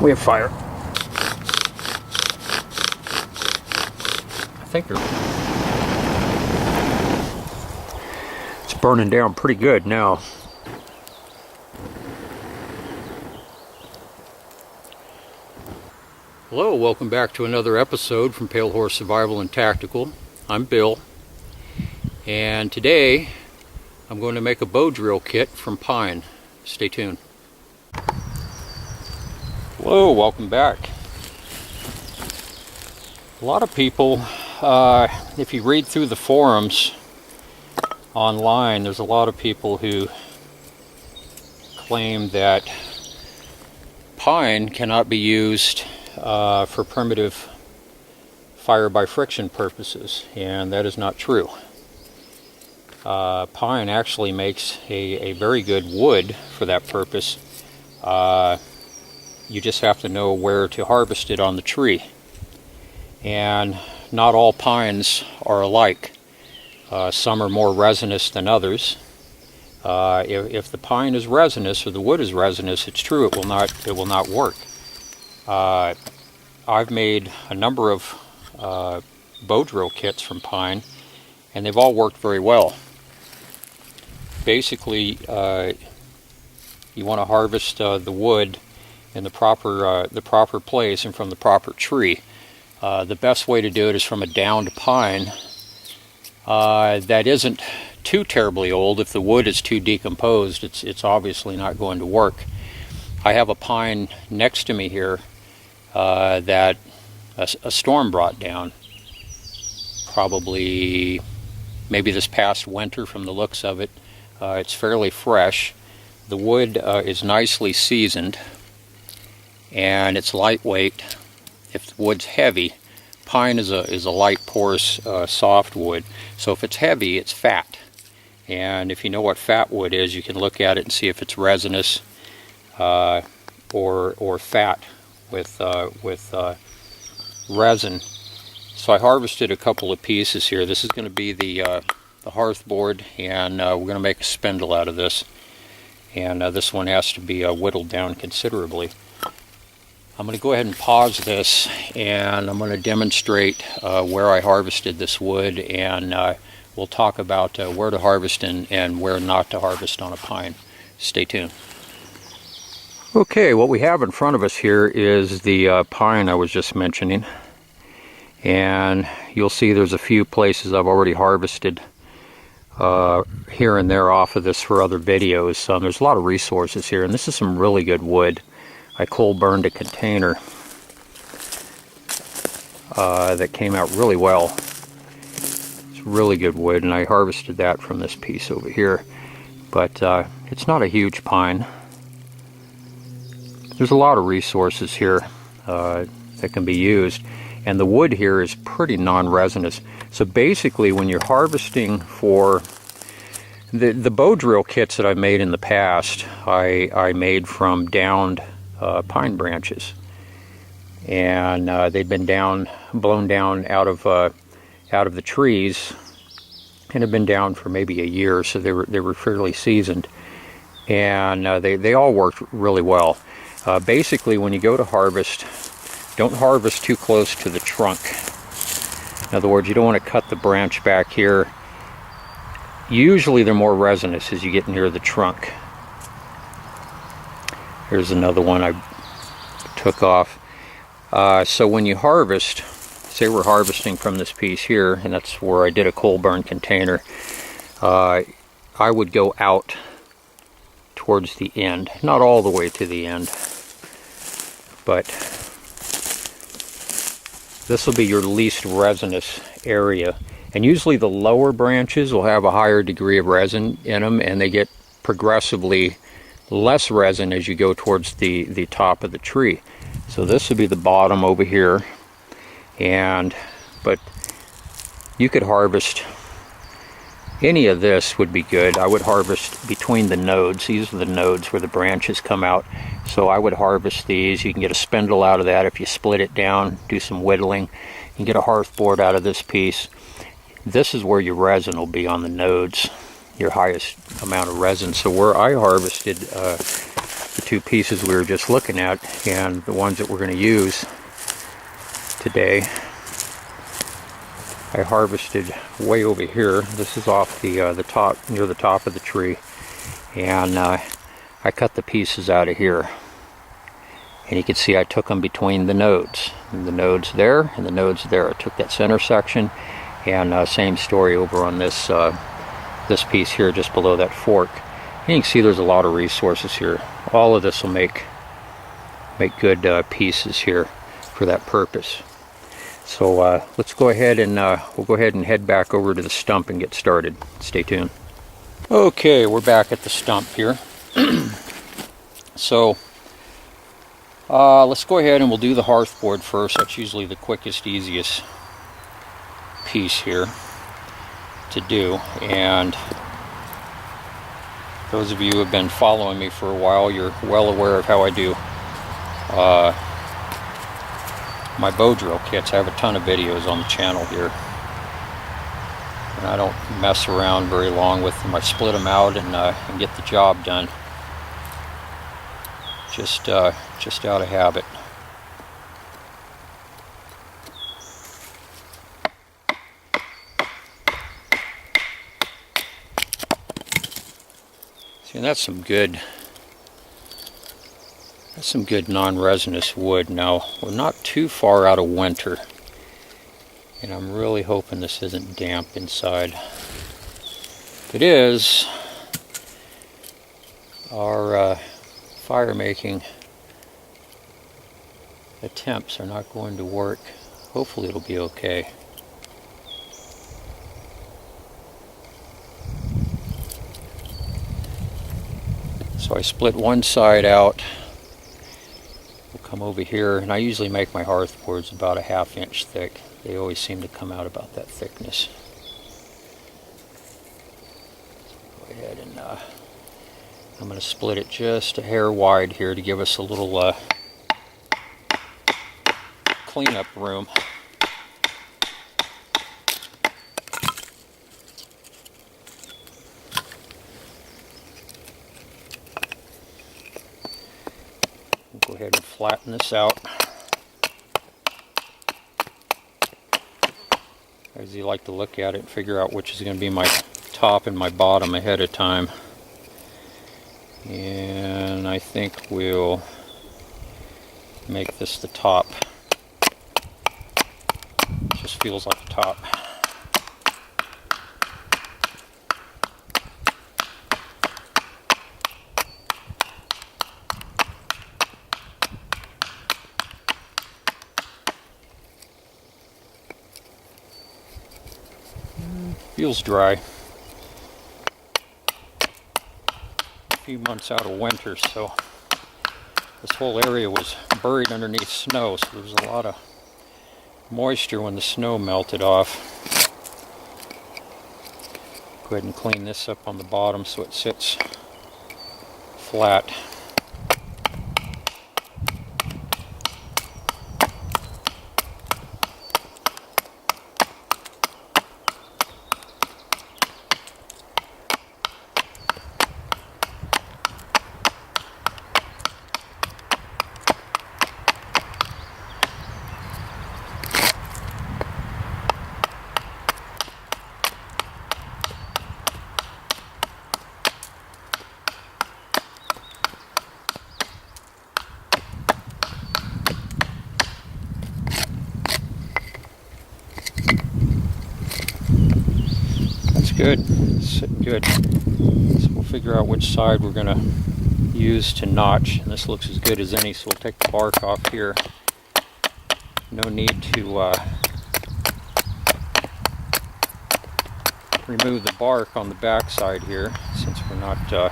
We have fire. I think it's burning down pretty good now. Hello, welcome back to another episode from Pale Horse Survival and Tactical. I'm Bill, and today I'm going to make a bow drill kit from pine. Stay tuned. Hello, welcome back. A lot of people, if you read through the forums online, there's a lot of people who claim that pine cannot be used for primitive fire by friction purposes, and that is not true. Pine actually makes a very good wood for that purpose. You just have to know where to harvest it on the tree. And not all pines are alike. Some are more resinous than others. If the pine is resinous or the wood is resinous, it's true it will not work. I've made a number of bow drill kits from pine, and they've all worked very well. Basically, you want to harvest the wood in the proper place and from the proper tree. The best way to do it is from a downed pine that isn't too terribly old. If the wood is too decomposed, it's obviously not going to work. I have a pine next to me here that a storm brought down, probably maybe this past winter from the looks of it. It's fairly fresh. The wood is nicely seasoned, and it's lightweight. If the wood's heavy, pine is a light, porous, soft wood. So if it's heavy, it's fat. And if you know what fat wood is, you can look at it and see if it's resinous or fat with resin. So I harvested a couple of pieces here. This is going to be the hearth board, and we're going to make a spindle out of this. And this one has to be whittled down considerably. I'm going to go ahead and pause this, and I'm going to demonstrate where I harvested this wood, and we'll talk about where to harvest and where not to harvest on a pine. Stay tuned. Okay, what we have in front of us here is the pine I was just mentioning, and you'll see there's a few places I've already harvested here and there off of this for other videos. There's a lot of resources here, and this is some really good wood. I coal burned a container that came out really well. It's really good wood, and I harvested that from this piece over here. But it's not a huge pine. There's a lot of resources here that can be used, and the wood here is pretty non-resinous. So basically, when you're harvesting for the bow drill kits that I made in the past, I made from downed pine branches, and they'd been blown down out of the trees, and had been down for maybe a year, so they were fairly seasoned, and they all worked really well. Basically, when you go to harvest, don't harvest too close to the trunk. In other words, you don't want to cut the branch back here. Usually they're more resinous as you get near the trunk. Here's another one I took off. So when you harvest, say we're harvesting from this piece here, and that's where I did a coal burn container, I would go out towards the end. Not all the way to the end, but this will be your least resinous area. And usually the lower branches will have a higher degree of resin in them, and they get progressively less resin as you go towards the top of the tree. So this would be the bottom over here, but you could harvest any of this would be good. I would harvest between the nodes. These are the nodes where the branches come out. So I would harvest these. You can get a spindle out of that if you split it down, do some whittling. You can get a hearth board out of this piece. This is where your resin will be on the nodes, your highest amount of resin. So where I harvested the two pieces we were just looking at and the ones that we're going to use today. I harvested way over here. This is off the top, near the top of the tree, and I cut the pieces out of here. And you can see I took them between the nodes, and the nodes there and the nodes there. I took that center section, and same story over on this this piece here, just below that fork. And you can see there's a lot of resources here. All of this will make good pieces here for that purpose. So let's go ahead and we'll go ahead and head back over to the stump and get started. Stay tuned. Okay, we're back at the stump here. So let's go ahead and we'll do the hearth board first. That's usually the quickest, easiest piece here to do. And those of you who have been following me for a while, you're well aware of how I do my bow drill kits. I have a ton of videos on the channel here, and I don't mess around very long with them. I split them out and get the job done, just out of habit. See, and that's some good non-resinous wood. Now, we're not too far out of winter, and I'm really hoping this isn't damp inside. If it is, our fire making attempts are not going to work. Hopefully it'll be okay. So I split one side out. We'll come over here, and I usually make my hearth boards about a 1/2 inch thick. They always seem to come out about that thickness. Go ahead and I'm going to split it just a hair wide here to give us a little cleanup room. Go ahead and flatten this out. I usually like to look at it and figure out which is going to be my top and my bottom ahead of time. And I think we'll make this the top. It just feels like the top. Feels dry. A few months out of winter, so this whole area was buried underneath snow, so there was a lot of moisture when the snow melted off. Go ahead and clean this up on the bottom so it sits flat. Good, sit good. So we'll figure out which side we're going to use to notch, and this looks as good as any, so we'll take the bark off here. No need to remove the bark on the back side here, since we're not going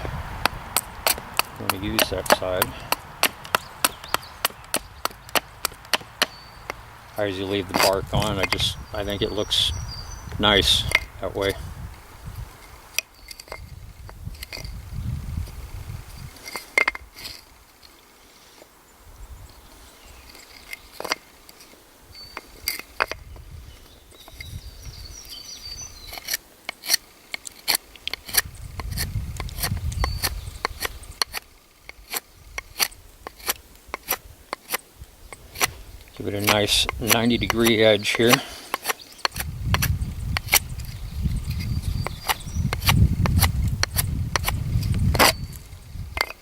to use that side. I usually leave the bark on. I think it looks nice that way. Give it a nice 90-degree edge here.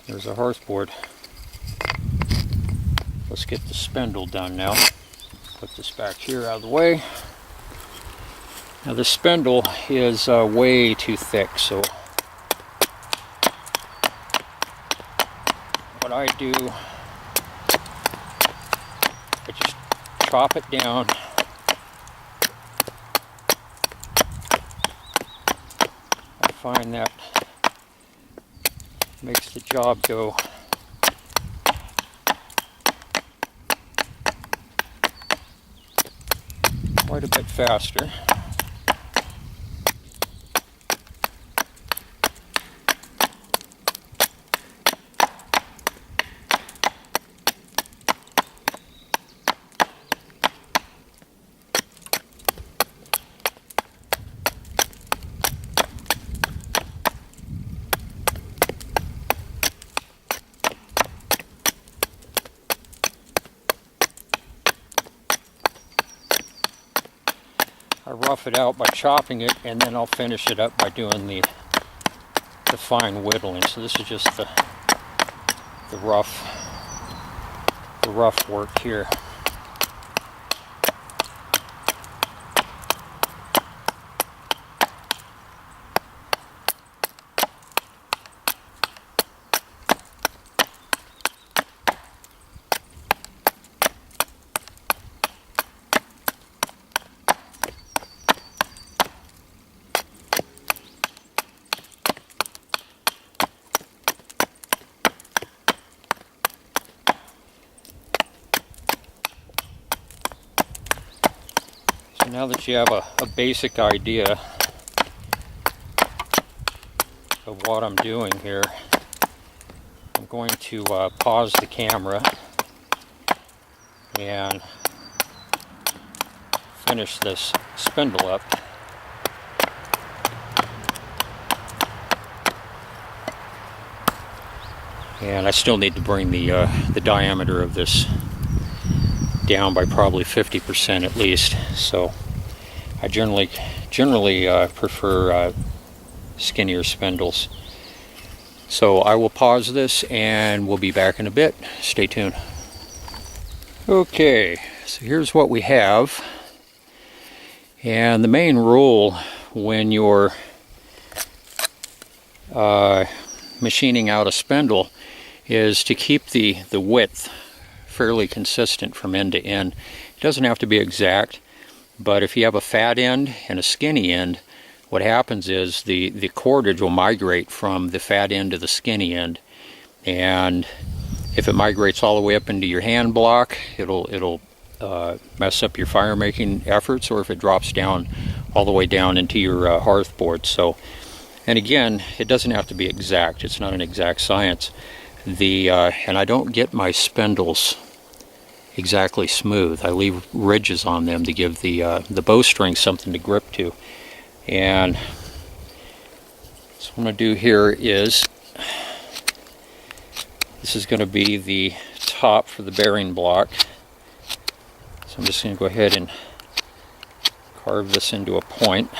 There's a hearthboard. Let's get the spindle done now. Put this back here out of the way. Now the spindle is way too thick, so what I do, I just chop it down. I find that makes the job go quite a bit faster. I rough it out by chopping it, and then I'll finish it up by doing the fine whittling. So this is just the rough work here. Now that you have a basic idea of what I'm doing here, I'm going to pause the camera and finish this spindle up. And I still need to bring the diameter of this down by probably 50% at least. So I generally prefer skinnier spindles. So I will pause this and we'll be back in a bit. Stay tuned. Okay, so here's what we have. And the main rule when you're machining out a spindle is to keep the width fairly consistent from end to end. It doesn't have to be exact, but if you have a fat end and a skinny end, what happens is the cordage will migrate from the fat end to the skinny end, and if it migrates all the way up into your hand block, it'll mess up your fire making efforts, or if it drops down all the way down into your hearth board. So, and again, it doesn't have to be exact. It's not an exact science. And I don't get my spindles exactly smooth. I leave ridges on them to give the bowstring something to grip to. And so what I'm going to do here is, this is going to be the top for the bearing block. So I'm just going to go ahead and carve this into a point.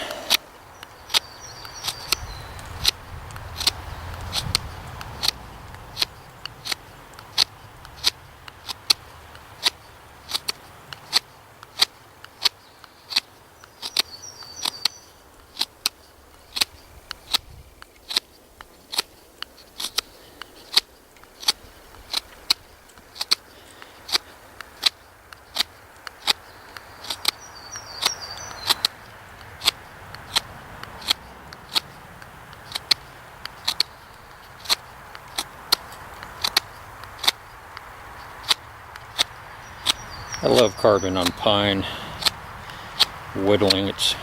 I love carving on pine, whittling. It's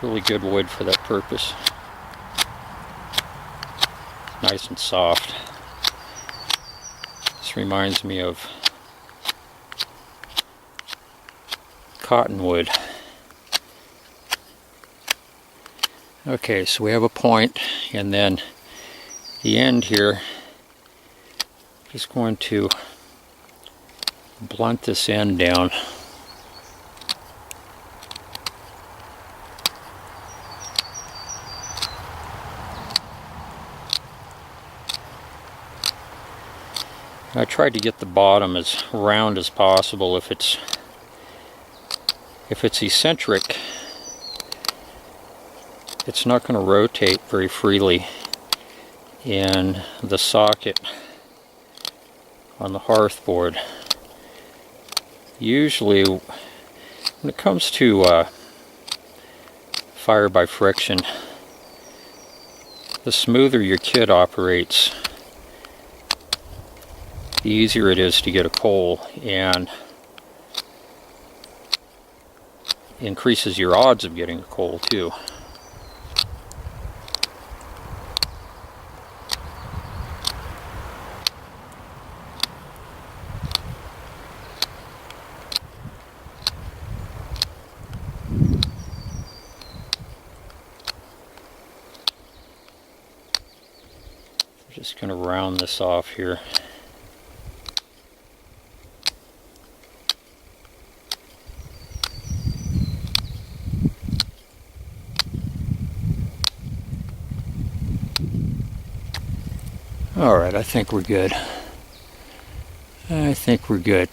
really good wood for that purpose. It's nice and soft. This reminds me of cottonwood. Okay, so we have a point, and then the end here, just going to blunt this end down. I tried to get the bottom as round as possible. If it's eccentric, it's not going to rotate very freely in the socket on the hearth board. Usually when it comes to fire by friction, the smoother your kit operates, the easier it is to get a coal, and increases your odds of getting a coal too. Just going to round this off here. Alright, I think we're good.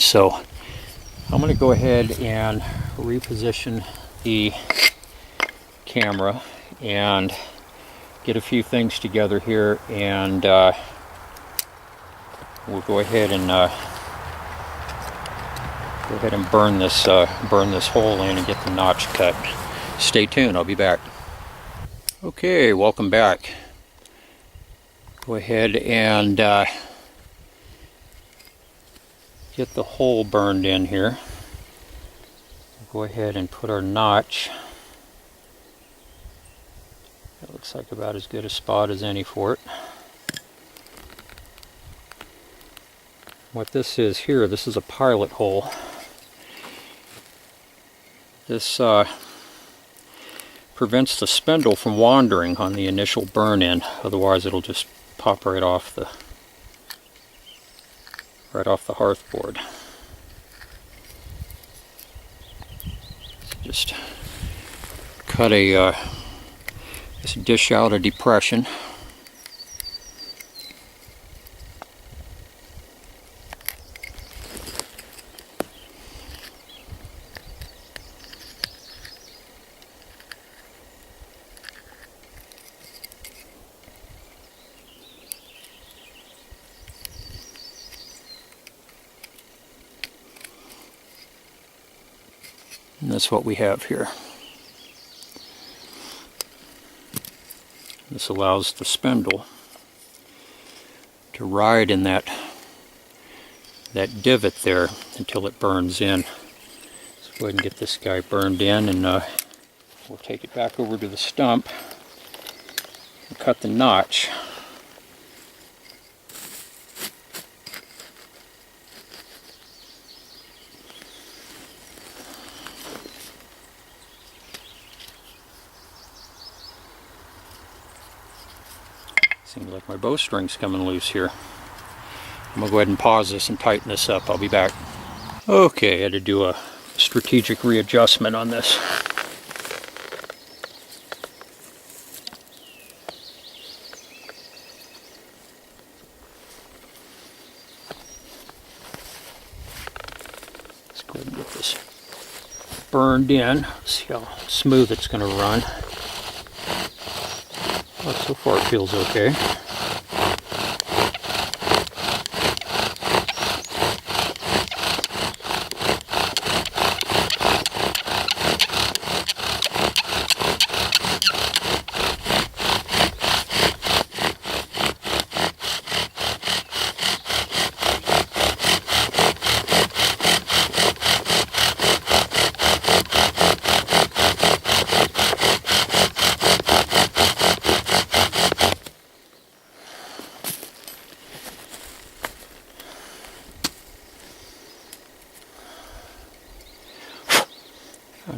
So I'm going to go ahead and reposition the camera and get a few things together here, and we'll go ahead and burn this hole in and get the notch cut. Stay tuned, I'll be back. Okay, welcome back. Go ahead and get the hole burned in here. Go ahead and put our notch. That looks like about as good a spot as any for it. What this is here, this is a pilot hole. This prevents the spindle from wandering on the initial burn in, otherwise it'll just pop right off the hearth board. So just cut just dish out a depression. And that's what we have here. This allows the spindle to ride in that divot there until it burns in. Let's go ahead and get this guy burned in, and we'll take it back over to the stump and cut the notch. Seems like my bowstring's coming loose here. I'm going to go ahead and pause this and tighten this up. I'll be back. Okay, I had to do a strategic readjustment on this. Let's go ahead and get this burned in. See how smooth it's going to run. Well, so far it feels okay.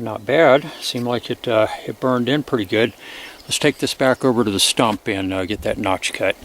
Not bad. Seemed like it burned in pretty good. Let's take this back over to the stump and get that notch cut.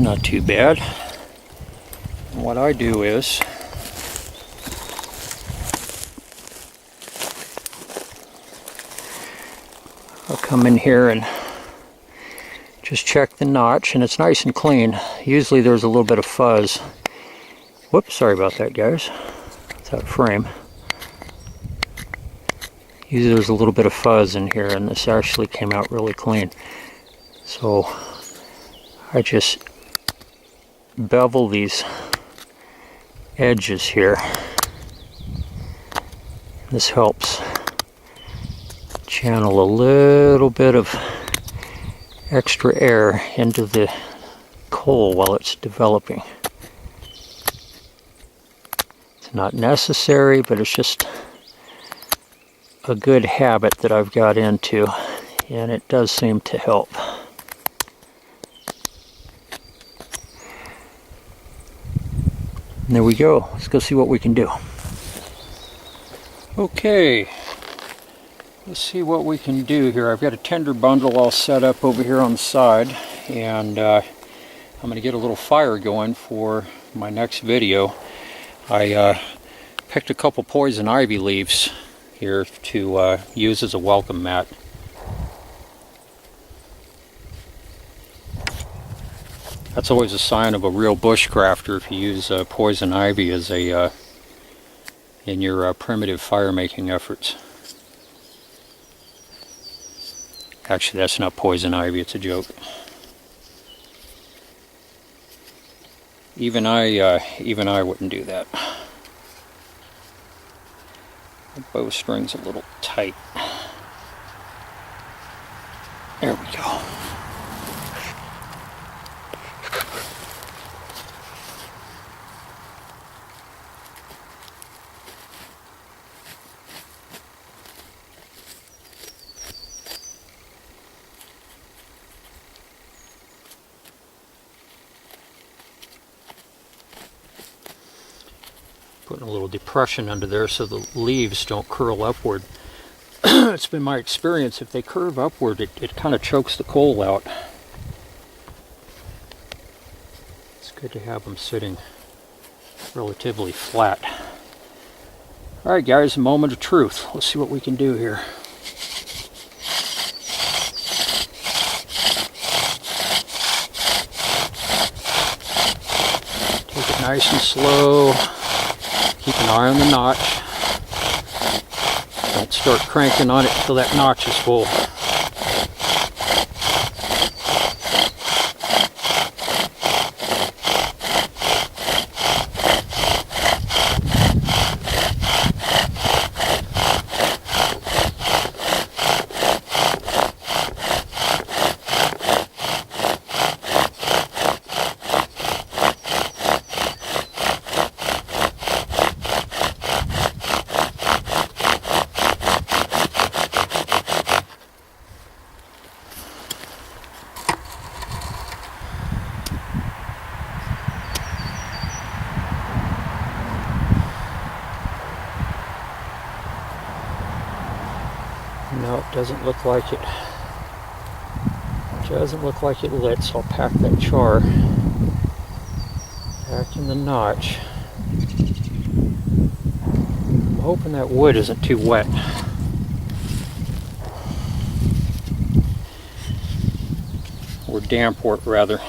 Not too bad. And what I do is I'll come in here and just check the notch, and it's nice and clean. Usually there's a little bit of fuzz. Whoops, sorry about that, guys. It's that frame. Usually there's a little bit of fuzz in here, and this actually came out really clean. So I just bevel these edges here. This helps channel a little bit of extra air into the coal while it's developing. It's not necessary, but it's just a good habit that I've got into, and it does seem to help. And there we go. Let's go see what we can do. Okay, let's see what we can do here. I've got a tender bundle all set up over here on the side, and I'm going to get a little fire going for my next video. I picked a couple poison ivy leaves here to use as a welcome mat. That's always a sign of a real bushcrafter if you use poison ivy as a in your primitive fire making efforts. Actually, that's not poison ivy, it's a joke. Even I wouldn't do that. The bowstring's a little tight. There we go. Putting a little depression under there so the leaves don't curl upward. It's been my experience, if they curve upward, it kind of chokes the coal out. It's good to have them sitting relatively flat. Alright guys, a moment of truth. Let's see what we can do here. Take it nice and slow. Keep an eye on the notch. Don't start cranking on it until that notch is full. No, it doesn't look like it. It doesn't look like it lit, so I'll pack that char back in the notch. I'm hoping that wood isn't too wet. Or damp, rather.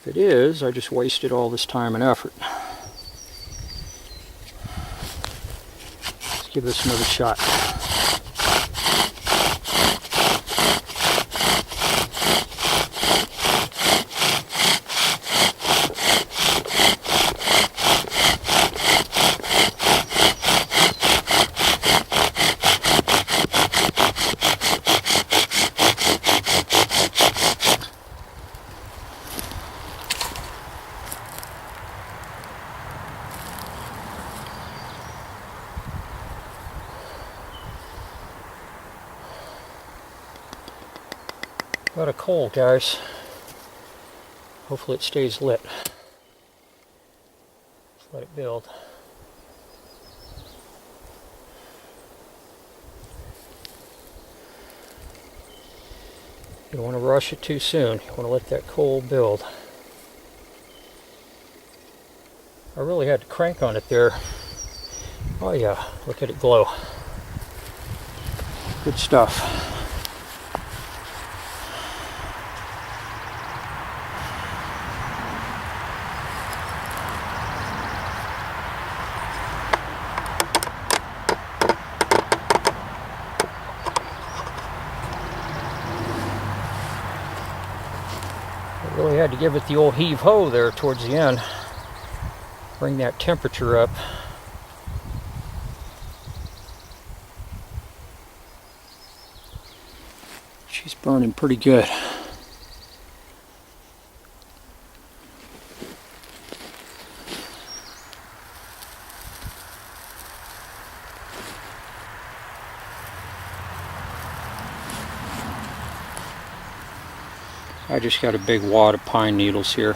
If it is, I just wasted all this time and effort. Let's give this another shot. Got a coal, guys. Hopefully it stays lit. let it build. You don't want to rush it too soon. You want to let that coal build. I really had to crank on it there. Oh yeah, look at it glow. Good stuff. I really had to give it the old heave-ho there towards the end. Bring that temperature up. She's burning pretty good. I just got a big wad of pine needles here.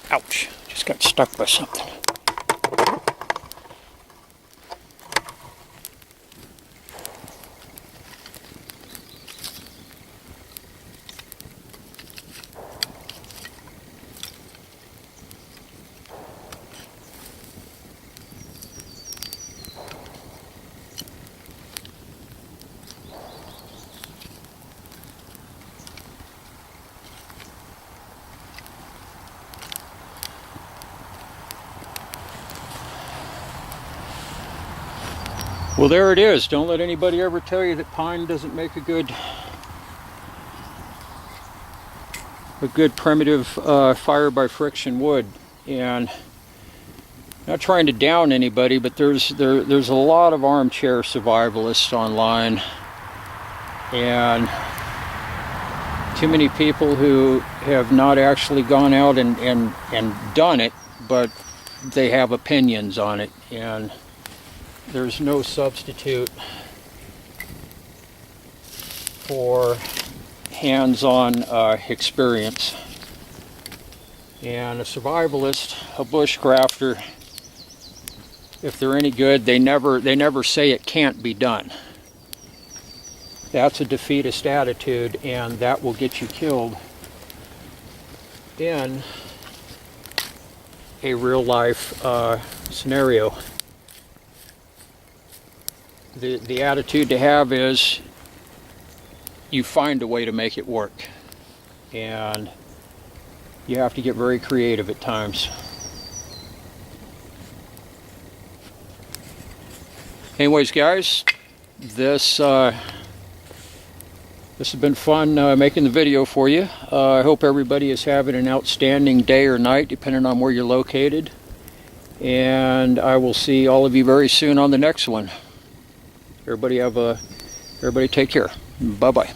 Ouch, just got stuck by something. Well, there it is. Don't let anybody ever tell you that pine doesn't make a good primitive fire by friction wood. And not trying to down anybody, but there's a lot of armchair survivalists online, and too many people who have not actually gone out and done it, but they have opinions on it. And there's no substitute for hands-on experience. And a survivalist, a bushcrafter, if they're any good, they never say it can't be done. That's a defeatist attitude, and that will get you killed in a real-life scenario. The attitude to have is you find a way to make it work, and you have to get very creative at times. Anyways, guys, this has been fun making the video for you. I hope everybody is having an outstanding day or night, depending on where you're located. And I will see all of you very soon on the next one. Everybody take care. Bye-bye.